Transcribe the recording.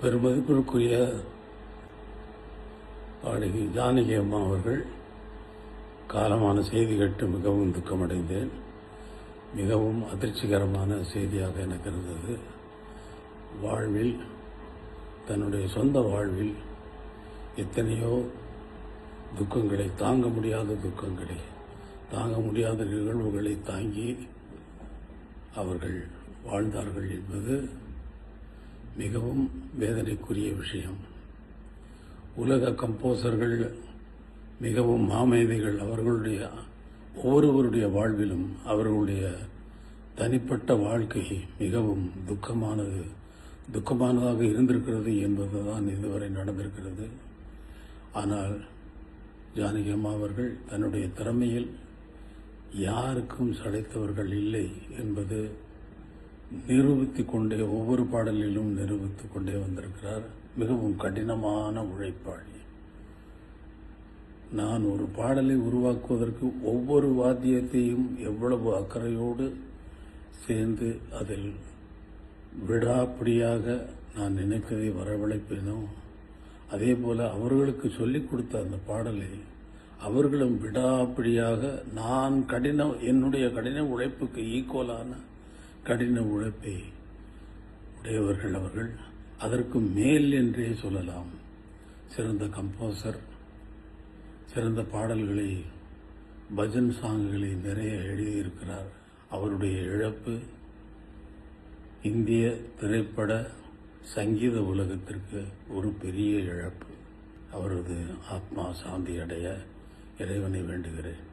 பெருமதிப்பிற்குரிய பாடகி ஜானகி அம்மா அவர்கள் காலமான செய்தி கேட்டு மிகவும் துக்கமடைந்தேன். மிகவும் அதிர்ச்சிகரமான செய்தியாக எனக்கு இருந்தது. வாழ்வில், தன்னுடைய சொந்த வாழ்வில் எத்தனையோ துக்கங்களை, தாங்க முடியாத துக்கங்களை, தாங்க முடியாத நிகழ்வுகளை தாங்கி அவர்கள் வாழ்ந்தார்கள் என்பது மிகவும் வேதனைக்குரிய விஷயம். உலக கம்போசர்கள் மிகவும் மாமேதைகள். அவர்களுடைய ஒவ்வொருவருடைய வாழ்விலும் அவர்களுடைய தனிப்பட்ட வாழ்க்கை மிகவும் துக்கமானதாக இருந்திருக்கிறது என்பதுதான் இதுவரை நடந்திருக்கிறது. ஆனால் ஜானகி அம்மா அவர்கள் தன்னுடைய திறமையில் யாருக்கும் சளைத்தவர்கள் இல்லை என்பது ஒவ்வொரு பாடலிலும் நிரூபித்துக் கொண்டே வந்திருக்கிறார். மிகவும் கடினமான உழைப்பாளி. நான் ஒரு பாடலை உருவாக்குவதற்கு ஒவ்வொரு வாத்தியத்தையும் எவ்வளவு அக்கறையோடு சேர்ந்து அதில் விடாப்பிடியாக நான் நினைத்ததை வரவழைப்பேனோ, அதே போல அவர்களுக்கு சொல்லிக் கொடுத்த அந்த பாடலை அவர்களும் விடாப்பிடியாக என்னுடைய கடின உழைப்புக்கு ஈக்குவலான கடின உழைப்பை உடையவர்கள் அவர்கள். அதற்கு மேல் என்றே சொல்லலாம். சிறந்த கம்போசர், சிறந்த பாடல்களை, பஜன் சாங்குகளை நிறைய எழுதியிருக்கிறார். அவருடைய இழப்பு இந்திய திரைப்பட சங்கீத உலகத்திற்கு ஒரு பெரிய இழப்பு. அவரது ஆத்மா சாந்தி அடைய இறைவனை வேண்டுகிறேன்.